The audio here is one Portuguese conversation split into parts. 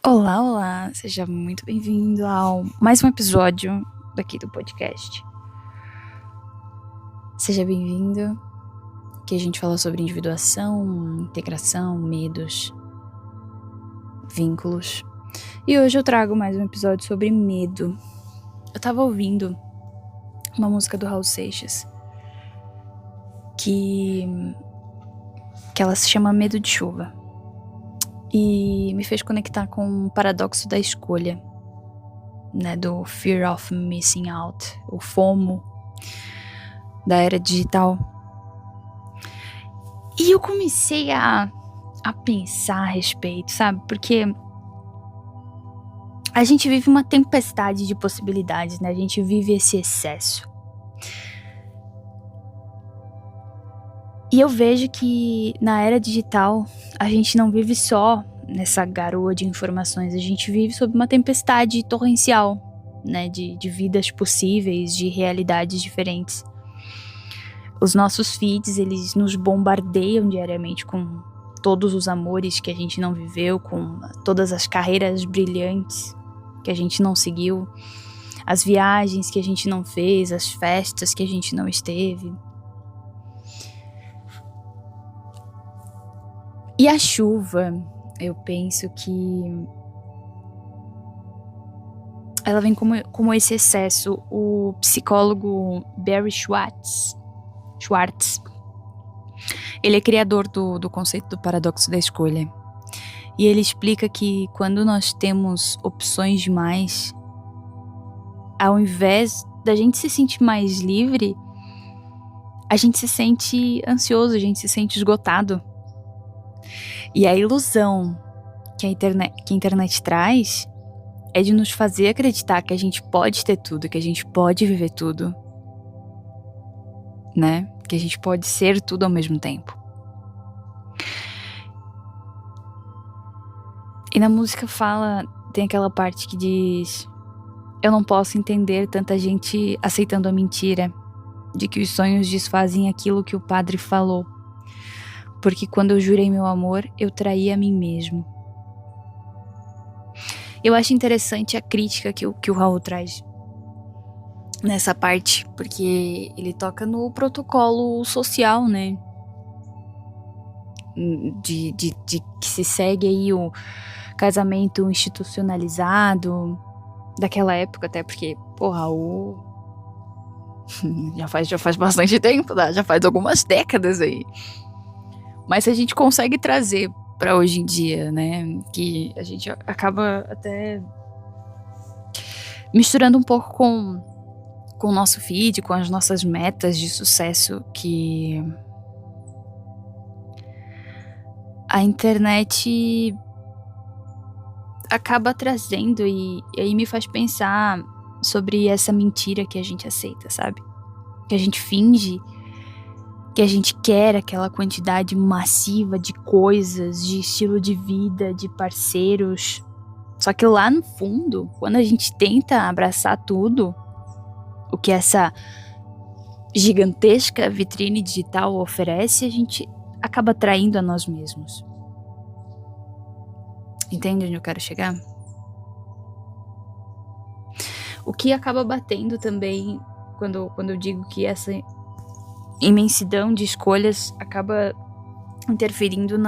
Olá, olá, seja muito bem-vindo ao mais um episódio daqui do podcast. Seja bem-vindo, que a gente fala sobre individuação, integração, medos, vínculos. E hoje eu trago mais um episódio sobre medo. Eu tava ouvindo uma música do Raul Seixas que ela se chama Medo de Chuva. E me fez conectar com o paradoxo da escolha, né, do Fear of Missing Out, o FOMO da era digital. E eu comecei a pensar a respeito, sabe? Porque a gente vive uma tempestade de possibilidades, né? A gente vive esse excesso. E eu vejo que na era digital a gente não vive só nessa garoa de informações, a gente vive sob uma tempestade torrencial, né, de vidas possíveis, de realidades diferentes. Os nossos feeds, eles nos bombardeiam diariamente com todos os amores que a gente não viveu, com todas as carreiras brilhantes que a gente não seguiu, as viagens que a gente não fez, as festas que a gente não esteve. E a chuva, eu penso que ela vem como esse excesso. O psicólogo Barry Schwartz, ele é criador do conceito do paradoxo da escolha. E ele explica que quando nós temos opções demais, ao invés da gente se sentir mais livre, a gente se sente ansioso, a gente se sente esgotado. E a ilusão que a internet traz é de nos fazer acreditar que a gente pode ter tudo, que a gente pode viver tudo, né? Que a gente pode ser tudo ao mesmo tempo. E na música tem aquela parte que diz: eu não posso entender tanta gente aceitando a mentira de que os sonhos desfazem aquilo que o padre falou, porque quando eu jurei meu amor, eu traí a mim mesmo. Eu acho interessante a crítica que o Raul traz nessa parte, porque ele toca no protocolo social, né? De que se segue aí o casamento institucionalizado daquela época, até porque, Raul já faz bastante tempo, tá? Já faz algumas décadas aí. Mas a gente consegue trazer pra hoje em dia, né? Que a gente acaba até misturando um pouco com o nosso feed, com as nossas metas de sucesso, que a internet acaba trazendo, e aí me faz pensar sobre essa mentira que a gente aceita, sabe? Que a gente finge que a gente quer aquela quantidade massiva de coisas, de estilo de vida, de parceiros. Só que lá no fundo, quando a gente tenta abraçar tudo o que essa gigantesca vitrine digital oferece, a gente acaba traindo a nós mesmos. Entende onde eu quero chegar? O que acaba batendo também quando eu digo que essa imensidão de escolhas acaba interferindo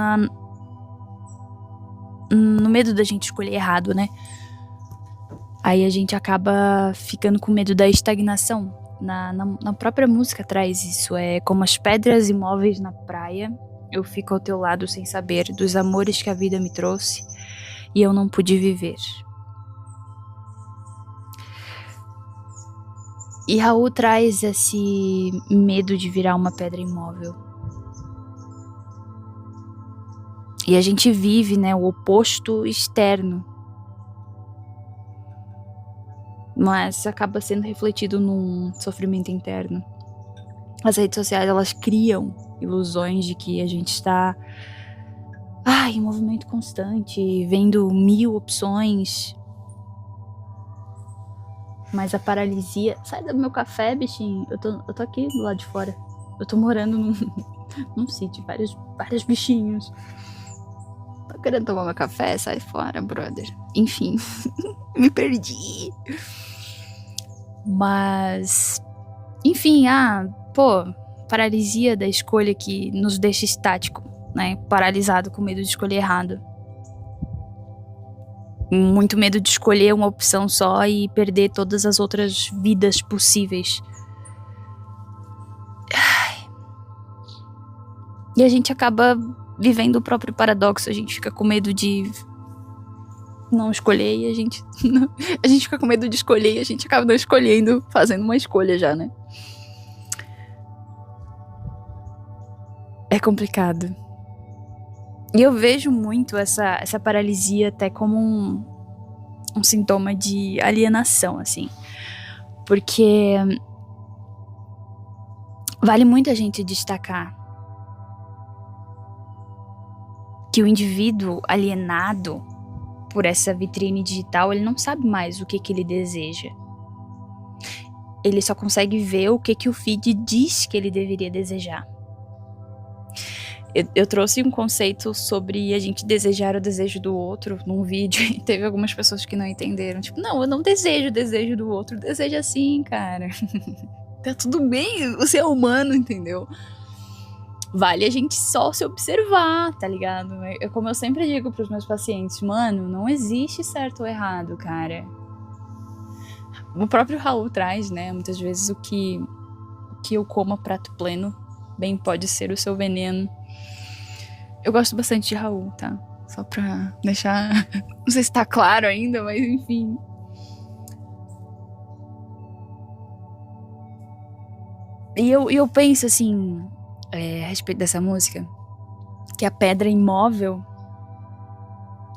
no medo da gente escolher errado, né? Aí a gente acaba ficando com medo da estagnação. Na própria música traz isso, é como as pedras imóveis na praia, eu fico ao teu lado sem saber dos amores que a vida me trouxe e eu não pude viver. E Raul traz esse medo de virar uma pedra imóvel. E a gente vive, né, o oposto externo. Mas acaba sendo refletido num sofrimento interno. As redes sociais, elas criam ilusões de que a gente está em movimento constante, vendo 1000 opções. Mas a paralisia... Sai do meu café, bichinho. Eu tô aqui do lado de fora. Eu tô morando num sítio, vários bichinhos. querendo tomar meu café, sai fora, brother. Enfim, me perdi. Mas, enfim, paralisia da escolha que nos deixa estático, né? Paralisado com medo de escolher errado. Muito medo de escolher uma opção só e perder todas as outras vidas possíveis. E a gente acaba vivendo o próprio paradoxo. A gente fica com medo de não escolher e a gente fica com medo de escolher e a gente acaba não escolhendo, fazendo uma escolha já, né? É complicado. E eu vejo muito essa paralisia até como um sintoma de alienação, assim. Porque vale muito a gente destacar que o indivíduo alienado por essa vitrine digital, ele não sabe mais o que ele deseja. Ele só consegue ver o que o feed diz que ele deveria desejar. Eu trouxe um conceito sobre a gente desejar o desejo do outro num vídeo e teve algumas pessoas que não entenderam. Tipo, não, eu não desejo o desejo do outro. Deseja sim, cara. Tá tudo bem, você é humano, entendeu? Vale a gente só se observar, tá ligado? Como eu sempre digo pros meus pacientes, mano, não existe certo ou errado, cara. O próprio Raul traz, né, muitas vezes o que eu como a prato pleno bem pode ser o seu veneno. Eu gosto bastante de Raul, tá? Só pra deixar... Não sei se tá claro ainda, mas enfim. E eu penso, assim, a respeito dessa música, que a pedra imóvel,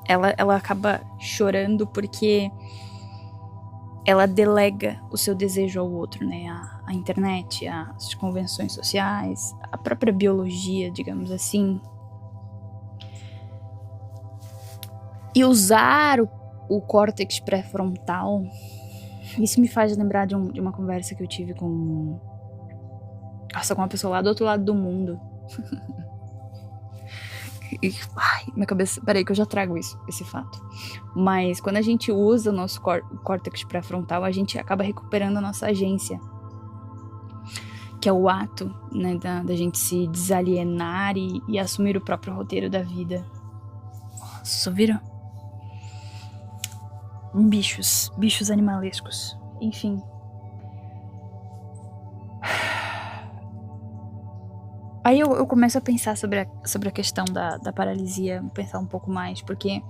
ela acaba chorando porque ela delega o seu desejo ao outro, né? A internet, as convenções sociais, a própria biologia, digamos assim. E usar o córtex pré-frontal, isso me faz lembrar de uma conversa que eu tive com uma pessoa lá do outro lado do mundo. Minha cabeça... Peraí que eu já trago esse fato. Mas quando a gente usa o nosso córtex pré-frontal, a gente acaba recuperando a nossa agência. Que é o ato, né, da gente se desalienar e assumir o próprio roteiro da vida. Vocês ouviram? Bichos animalescos. Enfim. Aí eu começo a pensar sobre a questão da paralisia, pensar um pouco mais, porque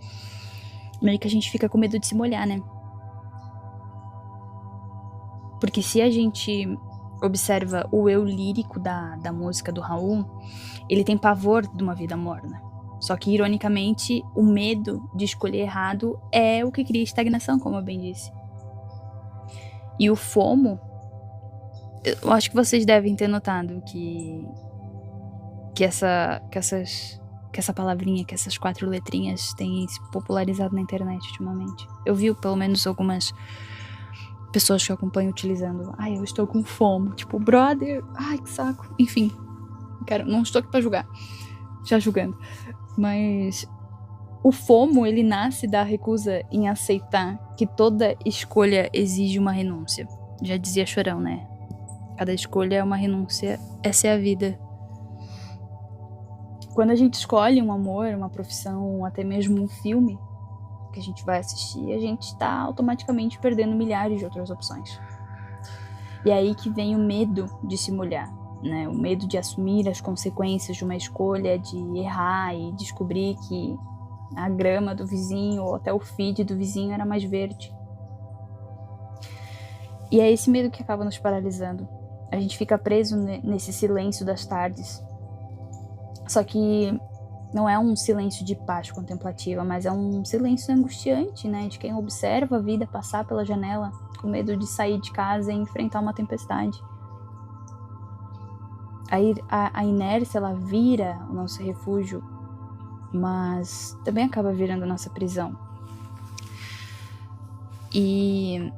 meio que a gente fica com medo de se molhar, né? Porque se a gente observa o eu lírico da música do Raul, ele tem pavor de uma vida morna. Só que, ironicamente, o medo de escolher errado é o que cria estagnação, como eu bem disse. E o FOMO, eu acho que vocês devem ter notado que essa palavrinha, que essas 4 letrinhas têm se popularizado na internet ultimamente. Eu vi pelo menos algumas pessoas que eu acompanho utilizando. Eu estou com FOMO. Tipo, brother, que saco. Enfim, não estou aqui pra julgar. Já julgando. Mas o FOMO, ele nasce da recusa em aceitar que toda escolha exige uma renúncia. Já dizia Chorão, né? Cada escolha é uma renúncia, essa é a vida. Quando a gente escolhe um amor, uma profissão, até mesmo um filme que a gente vai assistir, a gente está automaticamente perdendo milhares de outras opções. E aí que vem o medo de se molhar, né? O medo de assumir as consequências de uma escolha, de errar e descobrir que a grama do vizinho ou até o feed do vizinho era mais verde. E é esse medo que acaba nos paralisando. A gente fica preso nesse silêncio das tardes. Só que não é um silêncio de paz contemplativa, mas é um silêncio angustiante, né? De quem observa a vida passar pela janela, com medo de sair de casa e enfrentar uma tempestade. A inércia, ela vira o nosso refúgio, mas também acaba virando a nossa prisão. E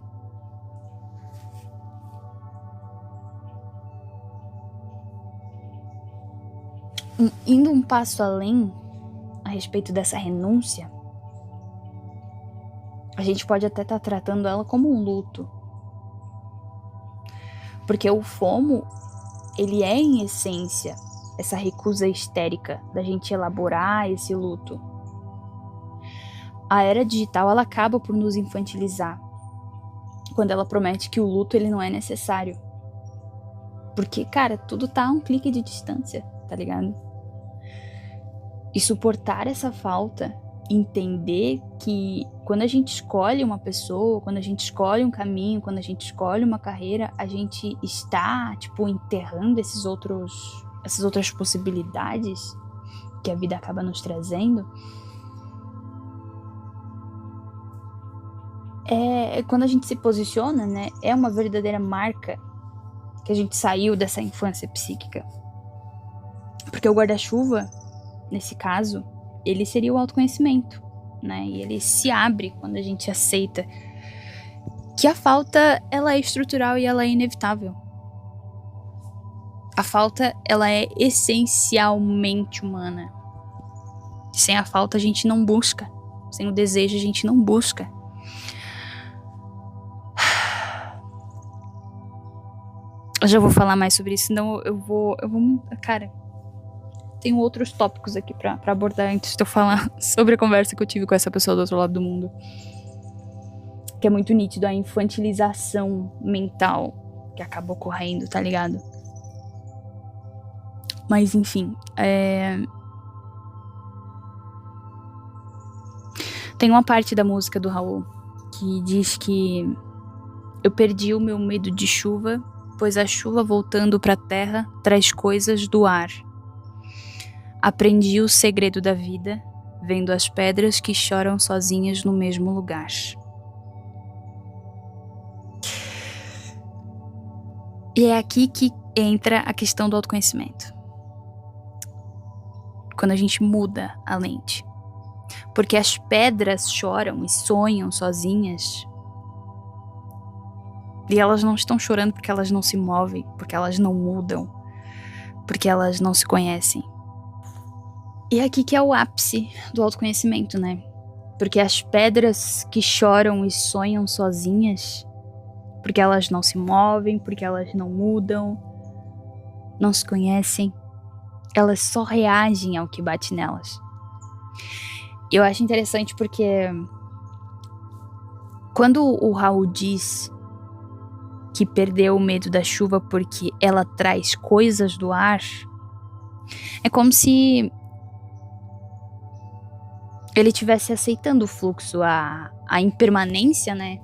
indo um passo além, a respeito dessa renúncia, a gente pode até estar tratando ela como um luto. Porque o FOMO, ele é, em essência, essa recusa histérica da gente elaborar esse luto. A era digital, ela acaba por nos infantilizar quando ela promete que o luto, ele não é necessário. Porque, cara, tudo tá a um clique de distância, tá ligado? E suportar essa falta, entender que quando a gente escolhe uma pessoa, quando a gente escolhe um caminho, quando a gente escolhe uma carreira, a gente está, enterrando essas outras possibilidades que a vida acaba nos trazendo. Quando a gente se posiciona, né, é uma verdadeira marca que a gente saiu dessa infância psíquica. Porque o guarda-chuva, nesse caso, ele seria o autoconhecimento, né? E ele se abre quando a gente aceita que a falta, ela é estrutural e ela é inevitável. A falta, ela é essencialmente humana. Sem a falta, a gente não busca. Sem o desejo, a gente não busca. Eu já vou falar mais sobre isso, senão eu vou... Cara, tenho outros tópicos aqui pra abordar antes de eu falar sobre a conversa que eu tive com essa pessoa do outro lado do mundo. Que é muito nítido a infantilização mental que acaba ocorrendo, tá ligado? Mas, enfim, tem uma parte da música do Raul que diz que eu perdi o meu medo de chuva, pois a chuva voltando pra terra traz coisas do ar. Aprendi o segredo da vida, vendo as pedras que choram sozinhas no mesmo lugar. E é aqui que entra a questão do autoconhecimento. Quando a gente muda a lente. Porque as pedras choram e sonham sozinhas. E elas não estão chorando porque elas não se movem, porque elas não mudam, porque elas não se conhecem. E é aqui que é o ápice do autoconhecimento, né? Porque as pedras que choram e sonham sozinhas, porque elas não se movem, porque elas não mudam, não se conhecem, elas só reagem ao que bate nelas. E eu acho interessante porque quando o Raul diz que perdeu o medo da chuva porque ela traz coisas do ar, é como se ele estivesse aceitando o fluxo, a impermanência, né?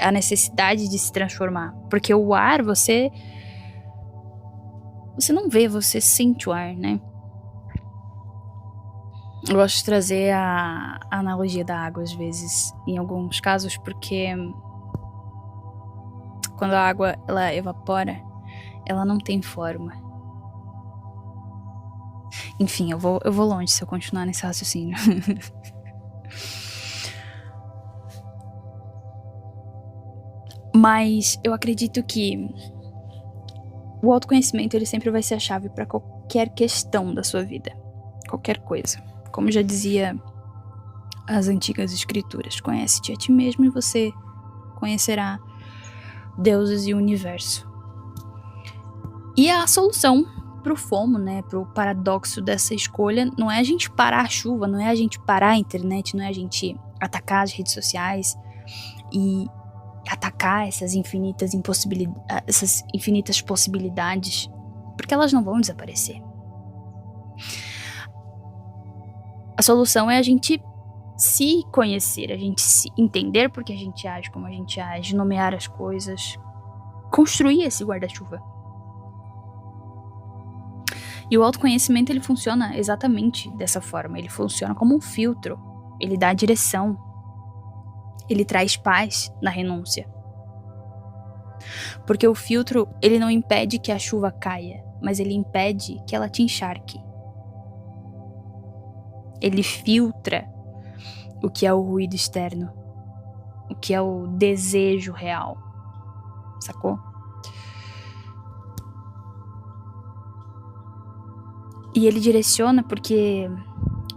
A necessidade de se transformar. Porque o ar, você não vê, você sente o ar, né? Eu gosto de trazer a analogia da água, às vezes, em alguns casos, porque quando a água, ela evapora, ela não tem forma. Enfim, eu vou longe se eu continuar nesse raciocínio. Mas eu acredito que o autoconhecimento, ele sempre vai ser a chave para qualquer questão da sua vida. Qualquer coisa. Como já dizia as antigas escrituras, conhece-te a ti mesmo e você conhecerá deuses e o universo. E a solução pro FOMO, né, pro paradoxo dessa escolha, não é a gente parar a chuva, não é a gente parar a internet, não é a gente atacar as redes sociais e atacar essas infinitas possibilidades, porque elas não vão desaparecer. A solução é a gente se conhecer, a gente se entender porque a gente age como a gente age, nomear as coisas, construir esse guarda-chuva. E o autoconhecimento, ele funciona exatamente dessa forma, ele funciona como um filtro, ele dá direção, ele traz paz na renúncia. Porque o filtro, ele não impede que a chuva caia, mas ele impede que ela te encharque. Ele filtra o que é o ruído externo, o que é o desejo real, sacou? E ele direciona porque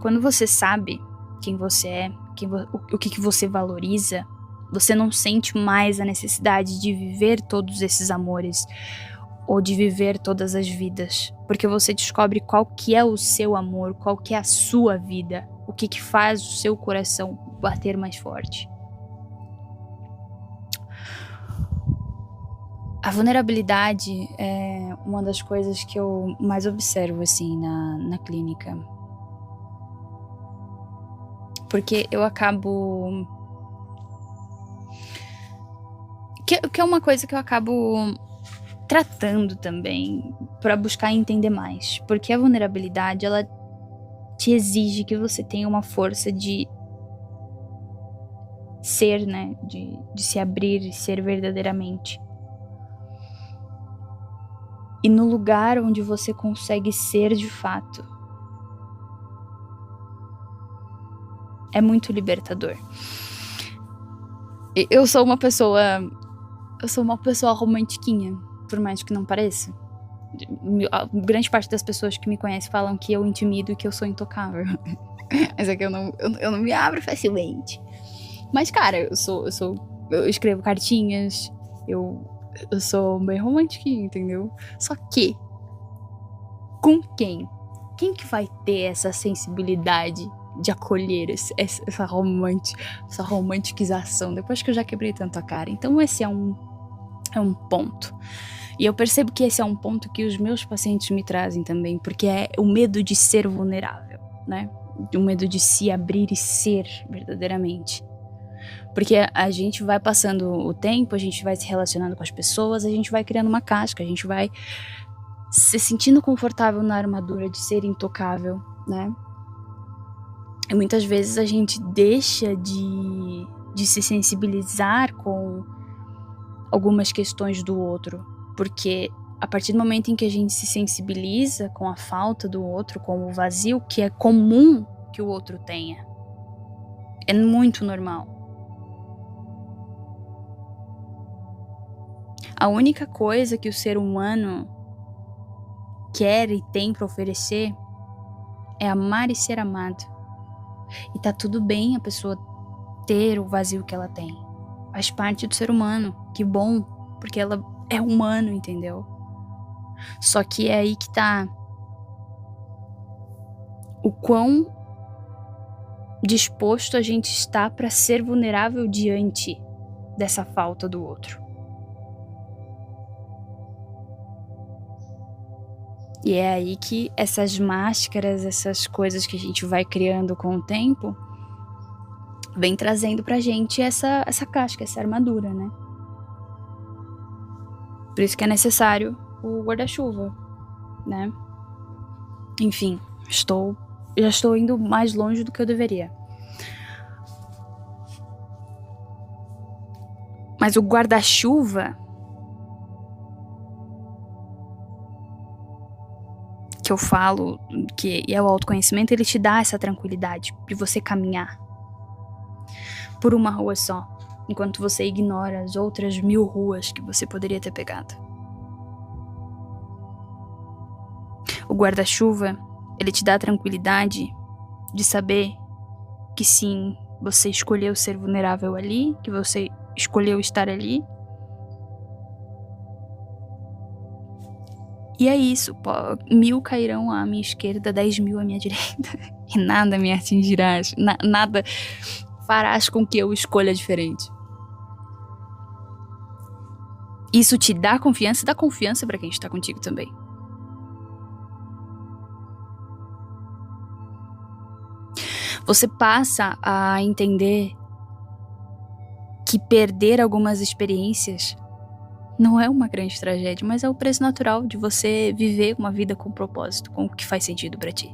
quando você sabe quem você é, o que você valoriza, você não sente mais a necessidade de viver todos esses amores ou de viver todas as vidas, porque você descobre qual que é o seu amor, qual que é a sua vida, o que faz o seu coração bater mais forte. A vulnerabilidade é uma das coisas que eu mais observo, assim, na clínica. Porque eu acabo... Que é uma coisa que eu acabo tratando também, para buscar entender mais. Porque a vulnerabilidade, ela te exige que você tenha uma força de ser, né? De se abrir e ser verdadeiramente. E no lugar onde você consegue ser de fato, é muito libertador. Eu sou uma pessoa romantiquinha, por mais que não pareça. A grande parte das pessoas que me conhecem falam que eu intimido e que eu sou intocável. Mas é que eu não me abro facilmente. Mas, cara, eu escrevo cartinhas, eu sou bem romantiquinha, entendeu? Só que, com quem? Quem que vai ter essa sensibilidade de acolher essa romantiquização, depois que eu já quebrei tanto a cara? Então esse é um ponto. E eu percebo que esse é um ponto que os meus pacientes me trazem também, porque é o medo de ser vulnerável, né? O medo de se abrir e ser verdadeiramente. Porque a gente vai passando o tempo, a gente vai se relacionando com as pessoas, a gente vai criando uma casca, a gente vai se sentindo confortável na armadura de ser intocável, né? E muitas vezes a gente deixa de se sensibilizar com algumas questões do outro, porque a partir do momento em que a gente se sensibiliza com a falta do outro, com o vazio que é comum que o outro tenha, é muito normal. A única coisa que o ser humano quer e tem para oferecer é amar e ser amado. E tá tudo bem a pessoa ter o vazio que ela tem. Faz parte do ser humano. Que bom, porque ela é humano, entendeu? Só que é aí que tá o quão disposto a gente está para ser vulnerável diante dessa falta do outro. E é aí que essas máscaras, essas coisas que a gente vai criando com o tempo, vem trazendo pra gente essa casca, essa armadura, né? Por isso que é necessário o guarda-chuva, né? Enfim, já estou indo mais longe do que eu deveria. Mas o guarda-chuva que eu falo, que é o autoconhecimento, ele te dá essa tranquilidade de você caminhar por uma rua só, enquanto você ignora as outras 1000 ruas que você poderia ter pegado. O guarda-chuva, ele te dá a tranquilidade de saber que sim, você escolheu ser vulnerável ali, que você escolheu estar ali. E é isso, 1000 cairão à minha esquerda, 10.000 à minha direita. E nada me atingirá, nada farás com que eu escolha diferente. Isso te dá confiança e dá confiança para quem está contigo também. Você passa a entender que perder algumas experiências não é uma grande tragédia, mas é o preço natural de você viver uma vida com propósito, com o que faz sentido pra ti.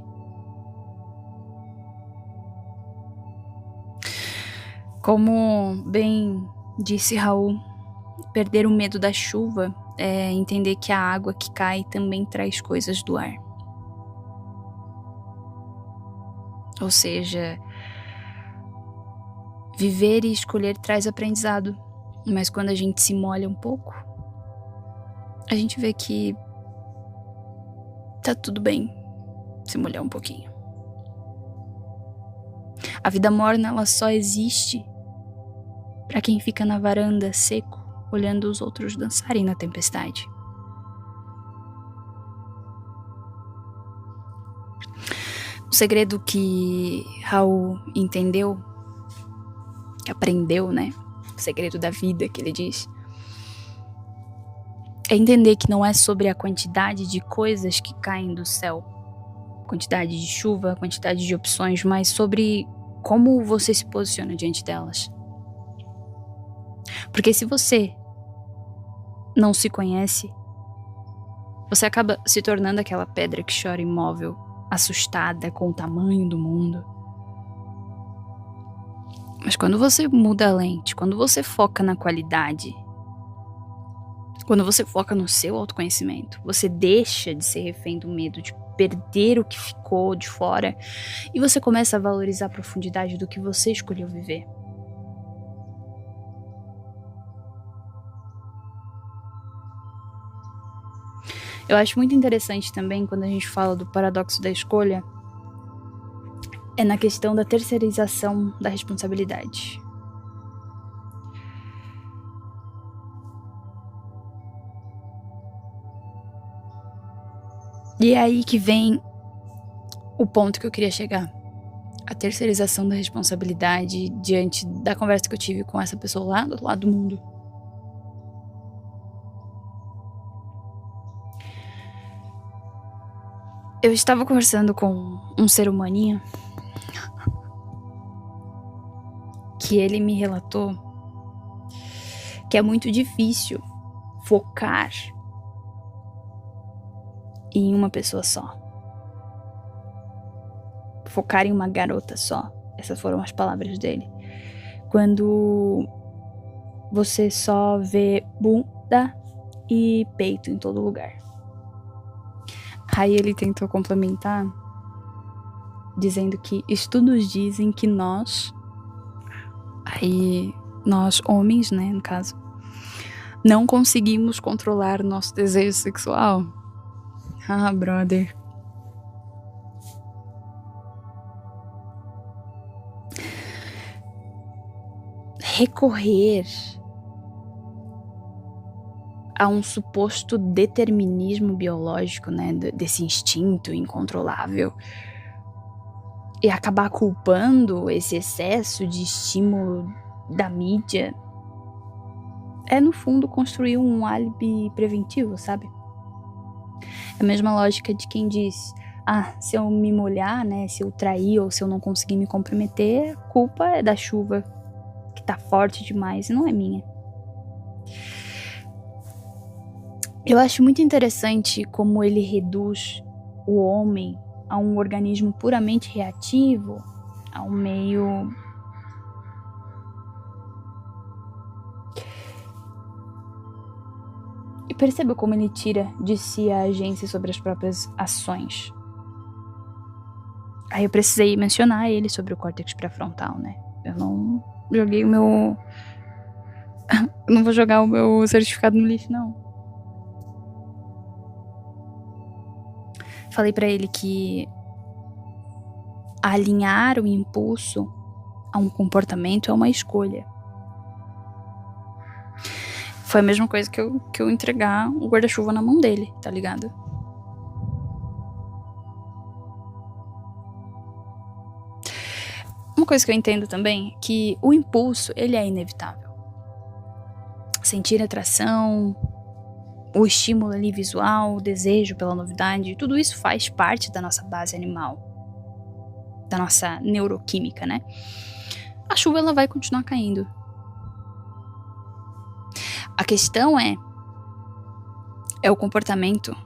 Como bem disse Raul, perder o medo da chuva é entender que a água que cai também traz coisas do ar. Ou seja, viver e escolher traz aprendizado, mas quando a gente se molha um pouco, a gente vê que tá tudo bem se molhar um pouquinho. A vida morna, ela só existe para quem fica na varanda seco, olhando os outros dançarem na tempestade. O segredo que Raul entendeu, que aprendeu, né? O segredo da vida, que ele diz, é entender que não é sobre a quantidade de coisas que caem do céu, quantidade de chuva, quantidade de opções, mas sobre como você se posiciona diante delas. Porque se você não se conhece, você acaba se tornando aquela pedra que chora imóvel, assustada com o tamanho do mundo. Mas quando você muda a lente, quando você foca na qualidade, quando você foca no seu autoconhecimento, você deixa de ser refém do medo de perder o que ficou de fora e você começa a valorizar a profundidade do que você escolheu viver. Eu acho muito interessante também quando a gente fala do paradoxo da escolha, é na questão da terceirização da responsabilidade. E é aí que vem o ponto que eu queria chegar. A terceirização da responsabilidade diante da conversa que eu tive com essa pessoa lá do outro lado do mundo. Eu estava conversando com um ser humaninho que ele me relatou que é muito difícil focar em uma pessoa só. Focar em uma garota só. Essas foram as palavras dele. Quando você só vê bunda e peito em todo lugar. Aí ele tentou complementar dizendo que estudos dizem que nós homens, né, no caso, não conseguimos controlar nosso desejo sexual. Ah, brother. Recorrer a um suposto determinismo biológico, né, desse instinto incontrolável, e acabar culpando esse excesso de estímulo da mídia é, no fundo, construir um álibi preventivo, sabe? É a mesma lógica de quem diz, se eu me molhar, né, se eu trair ou se eu não conseguir me comprometer, a culpa é da chuva que tá forte demais e não é minha. Eu acho muito interessante como ele reduz o homem a um organismo puramente reativo, a um meio e perceba como ele tira de si a agência sobre as próprias ações. Aí eu precisei mencionar ele sobre o córtex pré-frontal, né? Eu não joguei o meu... Eu não vou jogar o meu certificado no lixo, não. Falei pra ele que alinhar o impulso a um comportamento é uma escolha. Foi a mesma coisa que eu entregar o guarda-chuva na mão dele, tá ligado? Uma coisa que eu entendo também é que o impulso, ele é inevitável. Sentir atração, o estímulo ali visual, o desejo pela novidade, tudo isso faz parte da nossa base animal, da nossa neuroquímica, né? A chuva, ela vai continuar caindo. A questão é o comportamento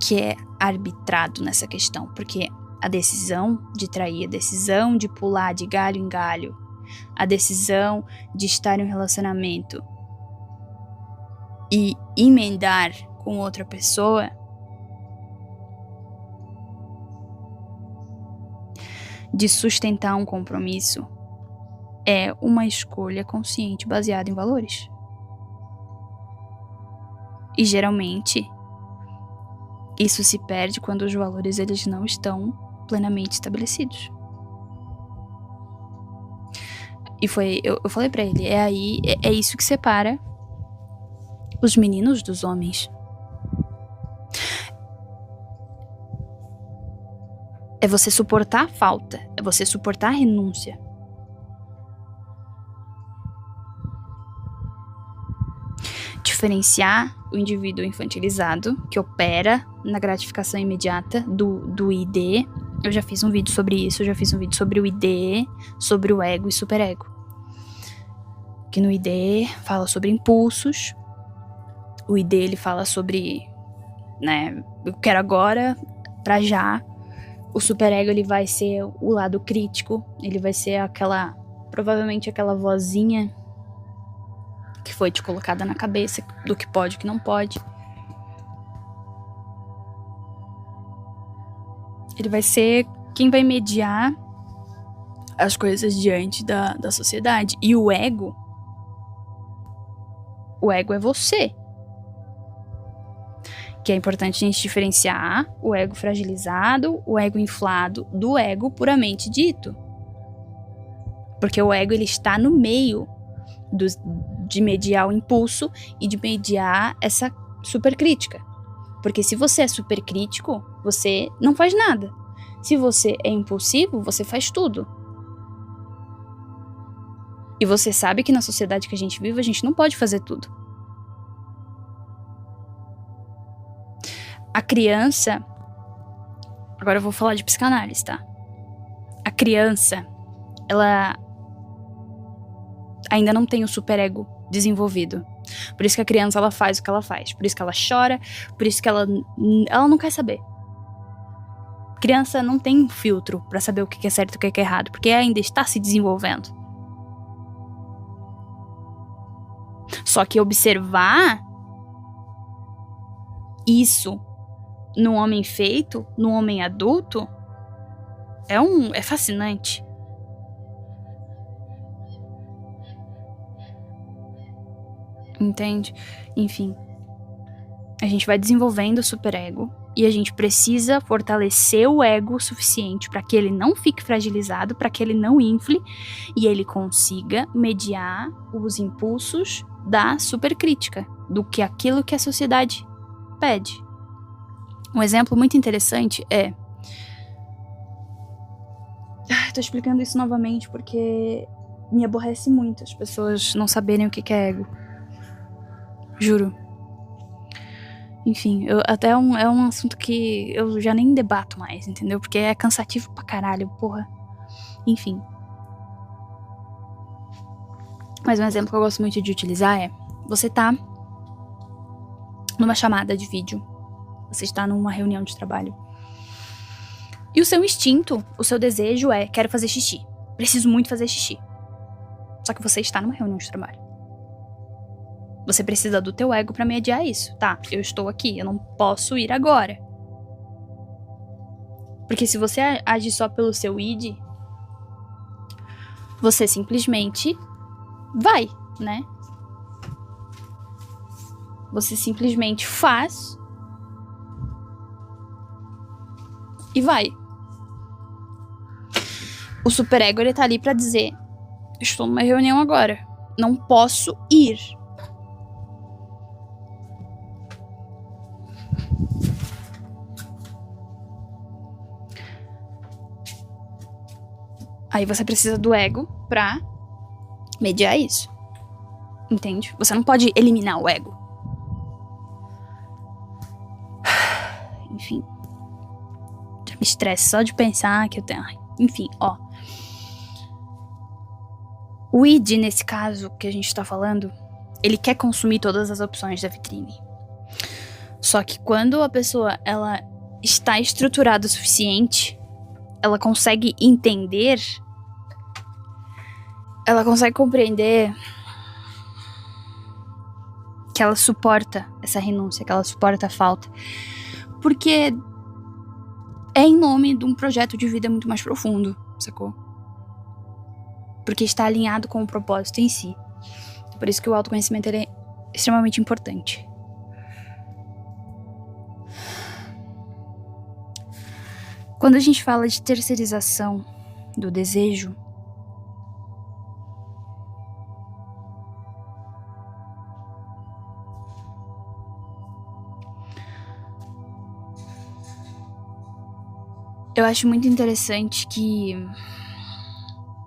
que é arbitrado nessa questão, porque a decisão de trair, a decisão de pular de galho em galho, a decisão de estar em um relacionamento e emendar com outra pessoa de sustentar um compromisso é uma escolha consciente baseada em valores. E geralmente isso se perde quando os valores eles não estão plenamente estabelecidos. E eu falei pra ele, é isso que separa os meninos dos homens. É você suportar a falta, é você suportar a renúncia. Diferenciar o indivíduo infantilizado, que opera na gratificação imediata do ID. Eu já fiz um vídeo sobre isso, eu já fiz um vídeo sobre o ID, sobre o ego e superego. Que no ID fala sobre impulsos, o ID ele fala sobre, né, eu quero agora, pra já. O superego ele vai ser o lado crítico, ele vai ser provavelmente aquela vozinha que foi te colocada na cabeça do que pode e que não pode. Ele vai ser quem vai mediar as coisas diante da sociedade. E o ego é você. Que é importante a gente diferenciar o ego fragilizado, o ego inflado, do ego puramente dito. Porque o ego ele está no meio de mediar o impulso e de mediar essa supercrítica. Porque se você é supercrítico, você não faz nada. Se você é impulsivo, você faz tudo. E você sabe que na sociedade que a gente vive, a gente não pode fazer tudo. A criança... Agora eu vou falar de psicanálise, tá? A criança, ela ainda não tem o superego desenvolvido. Por isso que a criança, ela faz o que ela faz. Por isso que ela chora, por isso que ela não quer saber. Criança não tem um filtro pra saber o que é certo e o que é errado, porque ainda está se desenvolvendo. Só que observar isso no homem feito, no homem adulto, é fascinante. Entende? Enfim, a gente vai desenvolvendo o superego e a gente precisa fortalecer o ego o suficiente para que ele não fique fragilizado, para que ele não infle e ele consiga mediar os impulsos da supercrítica, do que aquilo que a sociedade pede. Um exemplo muito interessante é... Tô explicando isso novamente porque me aborrece muito as pessoas não saberem o que é ego. Juro. Enfim, é um assunto que eu já nem debato mais, entendeu? Porque é cansativo pra caralho, porra. Enfim. Mas um exemplo que eu gosto muito de utilizar é... Você tá numa chamada de vídeo. Você está numa reunião de trabalho. E o seu instinto, o seu desejo é... Quero fazer xixi. Preciso muito fazer xixi. Só que você está numa reunião de trabalho. Você precisa do teu ego pra mediar isso. Tá, eu estou aqui, eu não posso ir agora. Porque se você age só pelo seu id, você simplesmente vai, né? Você simplesmente faz e vai. O superego, ele tá ali pra dizer: estou numa reunião agora, não posso ir. Aí você precisa do ego pra mediar isso. Entende? Você não pode eliminar o ego. Enfim. Já me estresse só de pensar que eu tenho... Enfim, ó. O id, nesse caso que a gente tá falando, ele quer consumir todas as opções da vitrine. Só que quando a pessoa, ela está estruturada o suficiente, ela consegue entender... Ela consegue compreender que ela suporta essa renúncia, que ela suporta a falta. Porque é em nome de um projeto de vida muito mais profundo, sacou? Porque está alinhado com o propósito em si. Por isso que o autoconhecimento ele é extremamente importante. Quando a gente fala de terceirização do desejo, Eu acho muito interessante que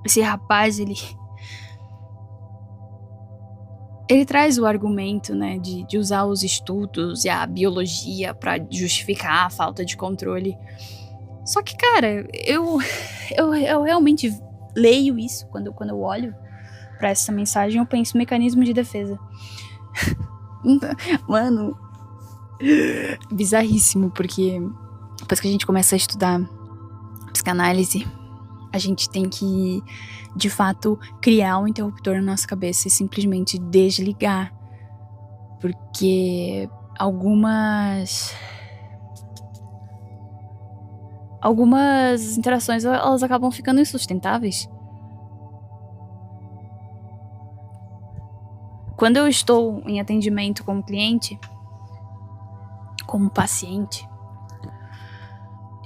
esse rapaz, ele traz o argumento, né, de usar os estudos e a biologia pra justificar a falta de controle. Só que, cara, eu realmente leio isso quando eu olho pra essa mensagem, eu penso mecanismo de defesa. Mano, bizarríssimo, porque depois que a gente começa a estudar psicanálise, a gente tem que, de fato, criar um interruptor na nossa cabeça e simplesmente desligar. Porque algumas interações, elas acabam ficando insustentáveis. Quando eu estou em atendimento como cliente, como paciente,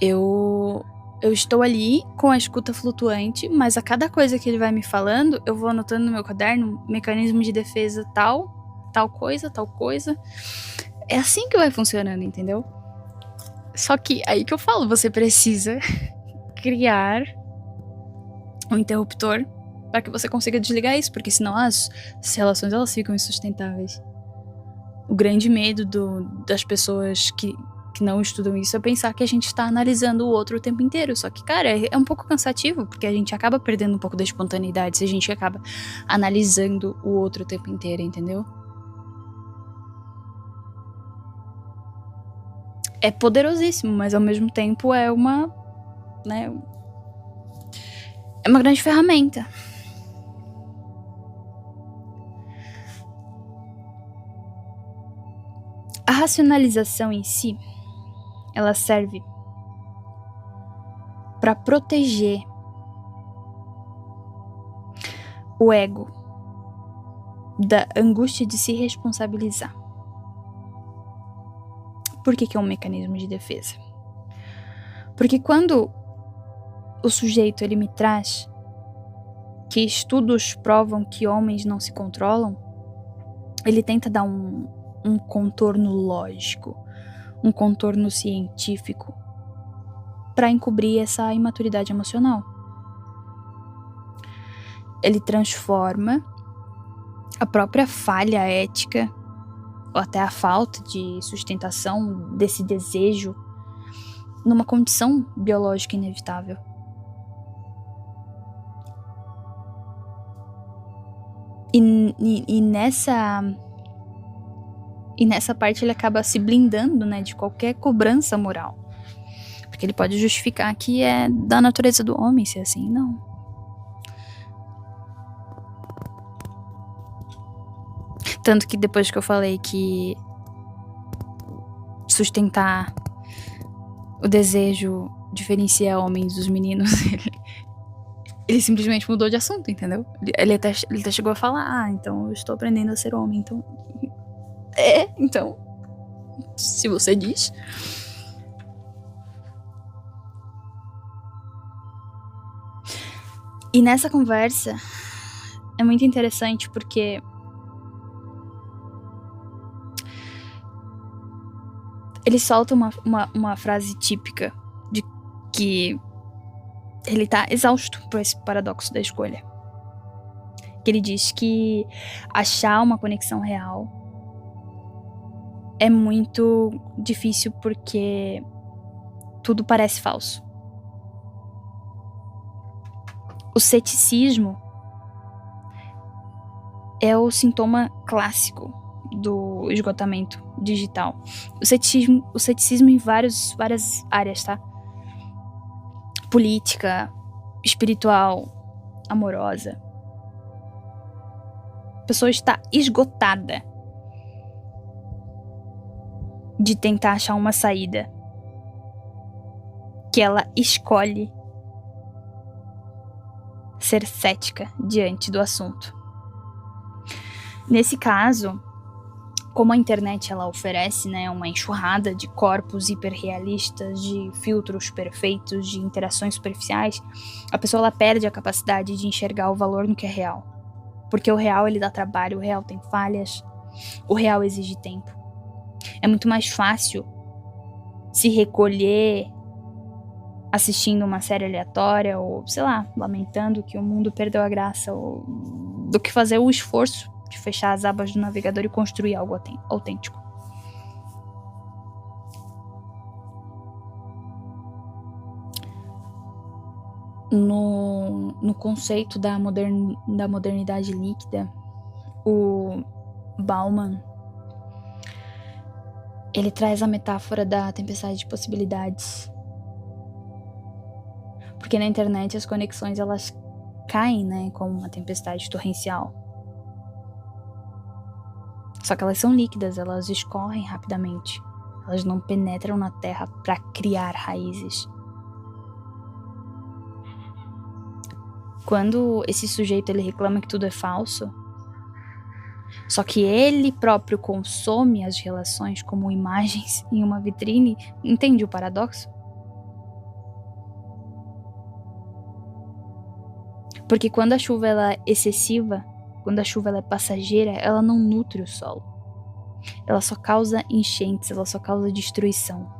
eu estou ali com a escuta flutuante, mas a cada coisa que ele vai me falando, eu vou anotando no meu caderno mecanismo de defesa tal coisa. É assim que vai funcionando, entendeu? Só que aí que eu falo, você precisa criar um interruptor para que você consiga desligar isso, porque senão as relações elas ficam insustentáveis. O grande medo das pessoas que não estudam isso é pensar que a gente tá analisando o outro o tempo inteiro. Só que, cara, é um pouco cansativo, porque a gente acaba perdendo um pouco da espontaneidade se a gente acaba analisando o outro o tempo inteiro, entendeu? É poderosíssimo, mas ao mesmo tempo é uma, né, é uma grande ferramenta. A racionalização em si, ela serve para proteger o ego da angústia de se responsabilizar. Por que é um mecanismo de defesa? Porque quando o sujeito ele me traz que estudos provam que homens não se controlam, ele tenta dar um contorno lógico, um contorno científico para encobrir essa imaturidade emocional. Ele transforma a própria falha ética ou até a falta de sustentação desse desejo numa condição biológica inevitável. E nessa parte ele acaba se blindando, né, de qualquer cobrança moral. Porque ele pode justificar que é da natureza do homem ser assim, não. Tanto que depois que eu falei que sustentar o desejo diferencia homens dos meninos, ele simplesmente mudou de assunto, entendeu? Ele até chegou a falar, então eu estou aprendendo a ser homem, então... então, se você diz... E nessa conversa, é muito interessante porque... ele solta uma frase típica de que ele tá exausto por esse paradoxo da escolha. Que ele diz que achar uma conexão real é muito difícil porque tudo parece falso. O ceticismo é o sintoma clássico do esgotamento digital. O ceticismo em várias áreas, tá? Política, espiritual, amorosa. A pessoa está esgotada de tentar achar uma saída que ela escolhe ser cética diante do assunto. Nesse caso, como a internet ela oferece, né, uma enxurrada de corpos hiperrealistas, de filtros perfeitos, de interações superficiais, a pessoa ela perde a capacidade de enxergar o valor no que é real. Porque o real ele dá trabalho, o real tem falhas, o real exige tempo. É muito mais fácil se recolher assistindo uma série aleatória ou, sei lá, lamentando que o mundo perdeu a graça, ou do que fazer o esforço de fechar as abas do navegador e construir algo autêntico. No conceito da modernidade líquida, o Bauman, ele traz a metáfora da tempestade de possibilidades. Porque na internet as conexões, elas caem, né, como uma tempestade torrencial. Só que elas são líquidas, elas escorrem rapidamente. Elas não penetram na terra para criar raízes. Quando esse sujeito ele reclama que tudo é falso, só que ele próprio consome as relações como imagens em uma vitrine, entende o paradoxo? Porque quando a chuva ela é excessiva, quando a chuva ela é passageira, ela não nutre o solo. Ela só causa enchentes, ela só causa destruição.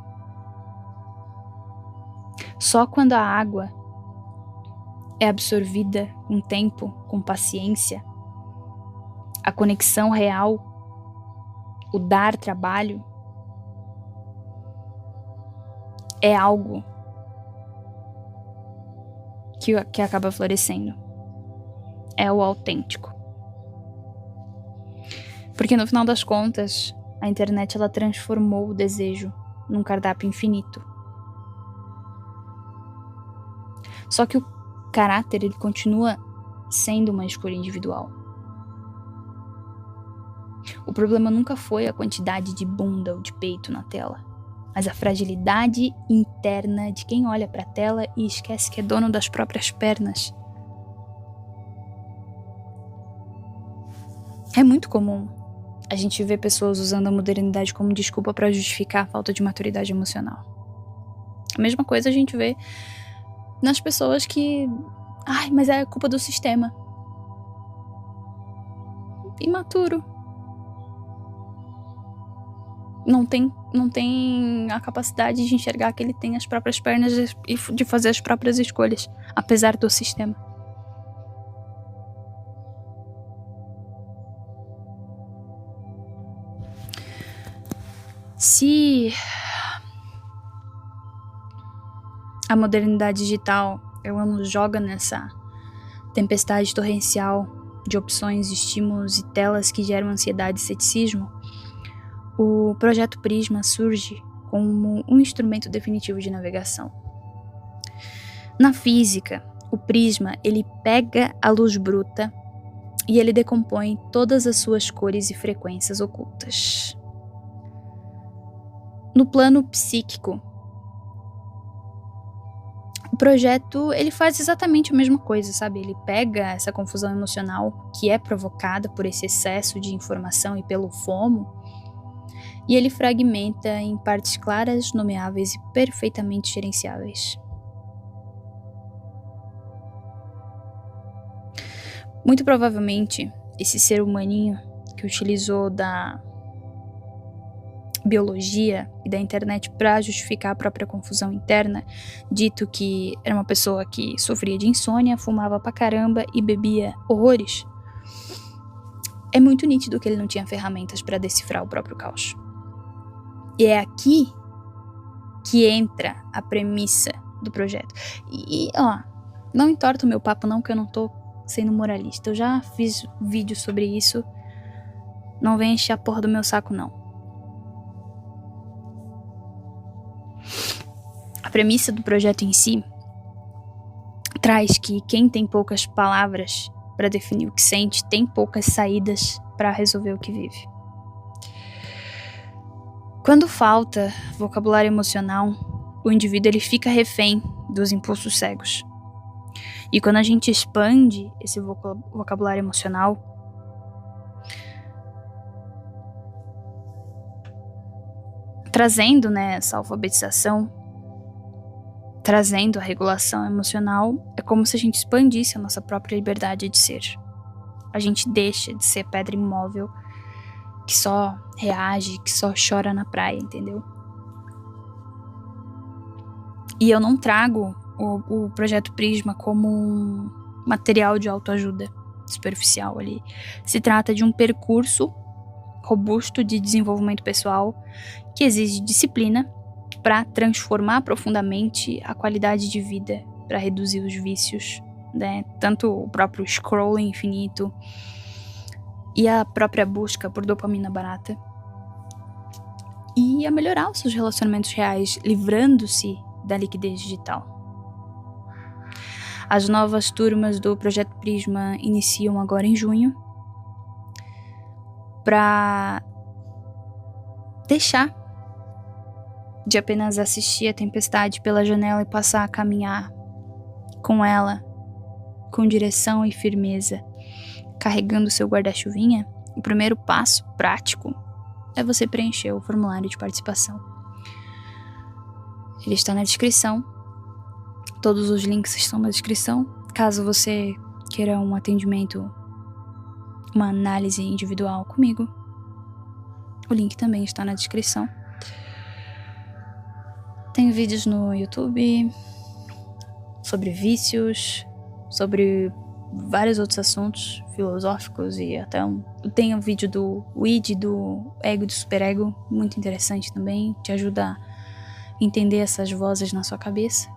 Só quando a água é absorvida com tempo, com paciência, a conexão real, o dar trabalho, é algo que acaba florescendo. É o autêntico. Porque no final das contas, a internet ela transformou o desejo num cardápio infinito. Só que o caráter ele continua sendo uma escolha individual. O problema nunca foi a quantidade de bunda ou de peito na tela, mas a fragilidade interna de quem olha para a tela e esquece que é dono das próprias pernas. É muito comum a gente ver pessoas usando a modernidade como desculpa para justificar a falta de maturidade emocional. A mesma coisa a gente vê nas pessoas que... mas é culpa do sistema. Imaturo. Não tem a capacidade de enxergar que ele tem as próprias pernas e de fazer as próprias escolhas, apesar do sistema. Se a modernidade digital ela nos joga nessa tempestade torrencial de opções, estímulos e telas que geram ansiedade e ceticismo, o projeto Prisma surge como um instrumento definitivo de navegação. Na física, o prisma ele pega a luz bruta e ele decompõe todas as suas cores e frequências ocultas. No plano psíquico, o projeto ele faz exatamente a mesma coisa, sabe? Ele pega essa confusão emocional que é provocada por esse excesso de informação e pelo FOMO e ele fragmenta em partes claras, nomeáveis e perfeitamente gerenciáveis. Muito provavelmente, esse ser humaninho que utilizou da biologia e da internet para justificar a própria confusão interna, dito que era uma pessoa que sofria de insônia, fumava pra caramba e bebia horrores, é muito nítido que ele não tinha ferramentas para decifrar o próprio caos. E é aqui que entra a premissa do projeto. E não entorta o meu papo não, que eu não tô sendo moralista. Eu já fiz vídeo sobre isso. Não vem encher a porra do meu saco, não. A premissa do projeto em si traz que quem tem poucas palavras para definir o que sente tem poucas saídas para resolver o que vive. Quando falta vocabulário emocional, o indivíduo ele fica refém dos impulsos cegos. E quando a gente expande esse vocabulário emocional, trazendo, né, essa alfabetização, trazendo a regulação emocional, é como se a gente expandisse a nossa própria liberdade de ser. A gente deixa de ser pedra imóvel que só reage, que só chora na praia, entendeu? E eu não trago o Projeto Prisma como um material de autoajuda superficial ali. Se trata de um percurso robusto de desenvolvimento pessoal que exige disciplina para transformar profundamente a qualidade de vida, para reduzir os vícios, né? Tanto o próprio scrolling infinito e a própria busca por dopamina barata. E a melhorar os seus relacionamentos reais, livrando-se da liquidez digital. As novas turmas do Projeto Prisma iniciam agora em junho, para deixar de apenas assistir a tempestade pela janela e passar a caminhar com ela, com direção e firmeza, carregando seu guarda-chuvinha. O primeiro passo prático é você preencher o formulário de participação. Ele está na descrição. Todos os links estão na descrição. Caso você queira um atendimento, uma análise individual comigo, o link também está na descrição. Tem vídeos no YouTube sobre vícios, sobre vários outros assuntos filosóficos e até tem um vídeo do id, do ego e do superego, muito interessante também, te ajuda a entender essas vozes na sua cabeça.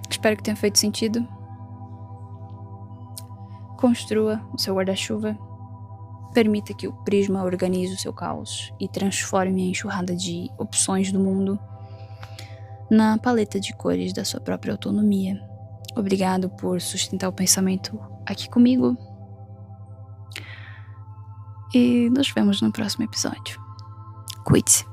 Espero que tenha feito sentido. Construa o seu guarda-chuva. Permita que o Prisma organize o seu caos e transforme a enxurrada de opções do mundo na paleta de cores da sua própria autonomia. Obrigado por sustentar o pensamento aqui comigo. E nos vemos no próximo episódio. Cuide-se.